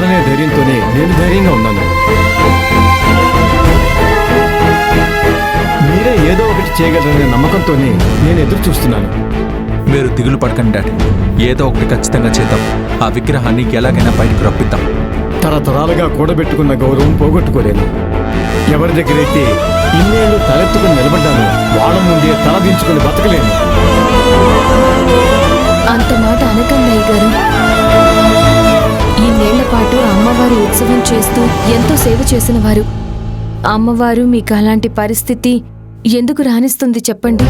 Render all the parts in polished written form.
ఉన్నారనే ధైర్యంతోనే నేను ధైర్యంగా ఉన్నాను. మీరే ఏదో ఒకటి చేయగలరనే నమ్మకంతోనే నేను ఎదురు చూస్తున్నాను. మీరు దిగులు పడకండి డాడీ, ఏదో ఒకటి ఖచ్చితంగా చేద్దాం. ఆ విగ్రహాన్ని ఎలాగైనా బయటకు రప్పిద్దాం. తరతరాలుగా కూడబెట్టుకున్న గౌరవం పోగొట్టుకోలేను. ఎవరి దగ్గరైతే ఇన్నేళ్లు తలెత్తుకుని నిలబడ్డాను వాళ్ళ ముందే తలదించుకుని బతకలేను. అంత మాట అనకండి గారు. ఇన్నేళ్ల పాటు అమ్మవారి ఉత్సవం చేస్తూ ఎంతో సేవ చేసిన వారు. అమ్మవారు మీకు అలాంటి పరిస్థితి ఎందుకు రానిస్తుంది చెప్పండి?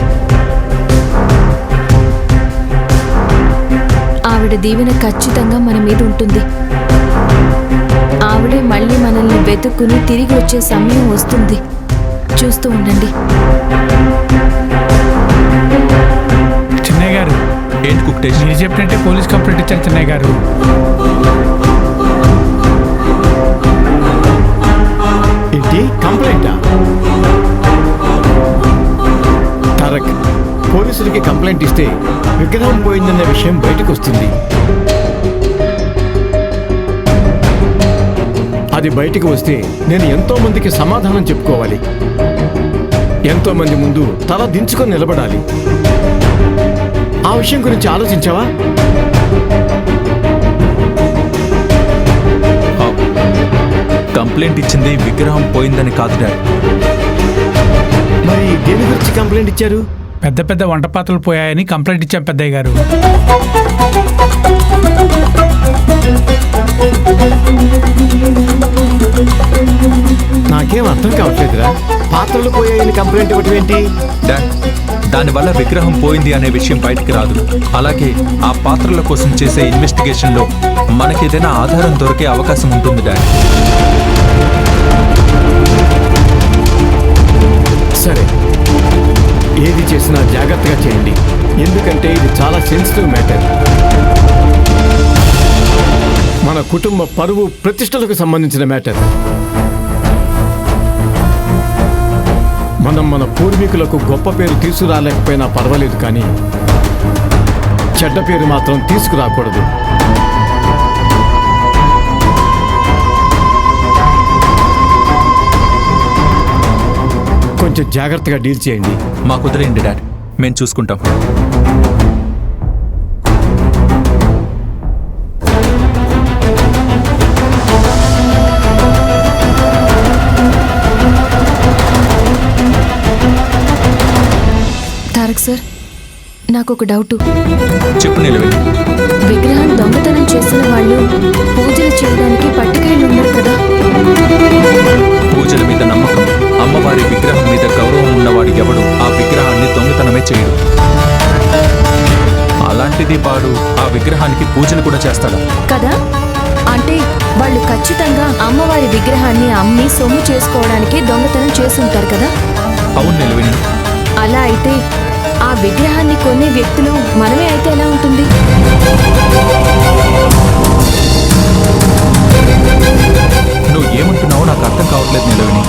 ఆవిడ దీవెన ఖచ్చితంగా మన మీద ఉంటుంది. ఆవిడే మళ్ళీ మనల్ని వెతుక్కుని తిరిగి వచ్చే సమయం వస్తుంది. చూస్తూ ఉండండి. చిన్నయ్య గారు, ఏంటి కుక్టేష్? మీరు చెప్పినట్టే పోలీస్ కంప్లైంట్ ఇచ్చారు చిన్నయ్య గారు. ఏంటి కంప్లైంటా? తారక్, పోలీసులకి కంప్లైంట్ ఇస్తే విగ్రహం పోయిందన్న విషయం బయటకు వస్తుంది. అది బయటకు వస్తే నేను ఎంతో మందికి సమాధానం చెప్పుకోవాలి. ఎంతో మంది ముందు తల దించుకొని నిలబడాలి. ఆ విషయం గురించి ఆలోచించావా? కంప్లైంట్ ఇచ్చింది విగ్రహం పోయిందని కాదు డాడీ. మరి దేని గురించి కంప్లైంట్ ఇచ్చారు? పెద్ద పెద్ద వంట పాత్రలు పోయాయని కంప్లైంట్ ఇచ్చాం పెద్దయ్య గారు. నాకేం అర్థం కావట్లేదురా. పాత్రలు పోయాయని కంప్లైంట్ ఇవ్వటం ఏంటి? డాడ్, దానివల్ల విగ్రహం పోయింది అనే విషయం బయటికి రాదు. అలాగే ఆ పాత్రల కోసం చేసే ఇన్వెస్టిగేషన్లో మనకేదైనా ఆధారం దొరికే అవకాశం ఉంటుంది డాడ్. సరే, ఏది చేసినా జాగ్రత్తగా చేయండి. ఎందుకంటే ఇది చాలా సెన్సిటివ్ మ్యాటర్. మన కుటుంబ పరువు ప్రతిష్టలకు సంబంధించిన మ్యాటర్. మనం మన పూర్వీకులకు గొప్ప పేరు తీసుకురాలేకపోయినా పర్వాలేదు, కానీ చెడ్డ పేరు మాత్రం తీసుకురాకూడదు. కొంచెం జాగ్రత్తగా డీల్ చేయండి. మాకు వదిలేయండి డాడ్, మేము చూసుకుంటాం. తారక్ సార్, నాకొక డౌటు. చెప్పు నిలవేణి. విగ్రహాన్ని దొంగతనం చేసిన వాళ్ళు పూజలు చేయడానికి పట్టుకెళ్ళి ఉన్నారు కదా? పూజల మీద నమ్మకం, అమ్మవారి విగ్రహం మీద గౌరవం ఉన్నవాడు ఎవడు ఆ విగ్రహాన్ని దొంగతనమే చేయడు. అలాంటిది వాడు ఆ విగ్రహానికి పూజలు కూడా చేస్తాడా? కదా, అంటే వాళ్ళు ఖచ్చితంగా అమ్మవారి విగ్రహాన్ని అమ్మి సొమ్ము చేసుకోవడానికి దొంగతనం చేసుంటారు కదా? అవును నిలవేణి. అలా అయితే ఆ విగ్రహాన్ని కొనే వ్యక్తులు మనమే అయితే ఎలా ఉంటుంది? నువ్వు ఏమంటున్నావో నాకు అర్థం కావట్లేదు నిలవేణి.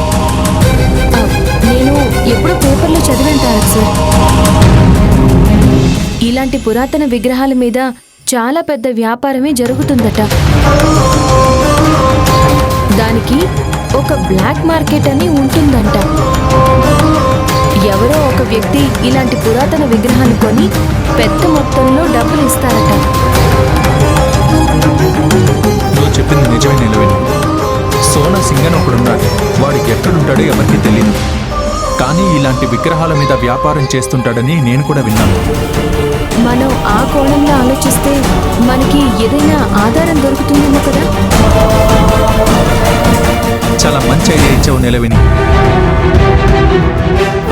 నేను ఎప్పుడో పేపర్లో చదివాను తారక్ సార్. ఇలాంటి పురాతన విగ్రహాల మీద చాలా పెద్ద వ్యాపారమే జరుగుతుందట. దానికి ఒక బ్లాక్ మార్కెట్ అని ఉంటుందంట. ఎవరో ఒక వ్యక్తి ఇలాంటి పురాతన విగ్రహాన్ని కొని పెద్ద మొత్తంలో డబ్బులు ఇస్తారట. నువ్వు చెప్పింది నిజమే నిలవేణి. సోనా సింగ్ అని ఒకడున్నాడు. వాడు ఎక్కడుంటాడో ఎవరికి తెలియదు, కానీ ఇలాంటి విగ్రహాల మీద వ్యాపారం చేస్తుంటాడని నేను కూడా విన్నాను. మనం ఆ కోణంలో ఆలోచిస్తే మనకి ఏదైనా ఆధారం దొరుకుతుందేమో కదా? చాలా మంచి ఐడియా ఇచ్చావు నిలవేణి.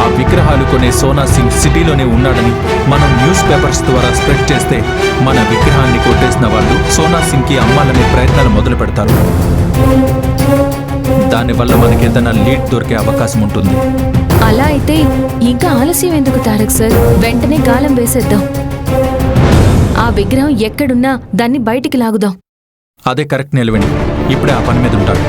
ఆ విగ్రహాలు కొనే సోనా సింగ్ సిటీలోనే ఉన్నాడని మనం న్యూస్ పేపర్స్ ద్వారా స్ప్రెడ్ చేస్తే మన విగ్రహాన్ని కొట్టేసిన వాళ్ళు సోనా సింగ్కి అమ్మాలనే ప్రయత్నాలు మొదలు పెడతారు. దానివల్ల మనకి ఏదైనా లీడ్ దొరికే అవకాశం ఉంటుంది. అలా అయితే ఇంకా ఆలస్యం ఎందుకు తారక్ సార్? వెంటనే గాలం వేసేద్దాం. ఆ విగ్రహం ఎక్కడున్నా దాన్ని బయటికి లాగుదాం. అదే కరెక్ట్ నిలవేణి. ఇప్పుడే ఆ పని మీద ఉంటాడు.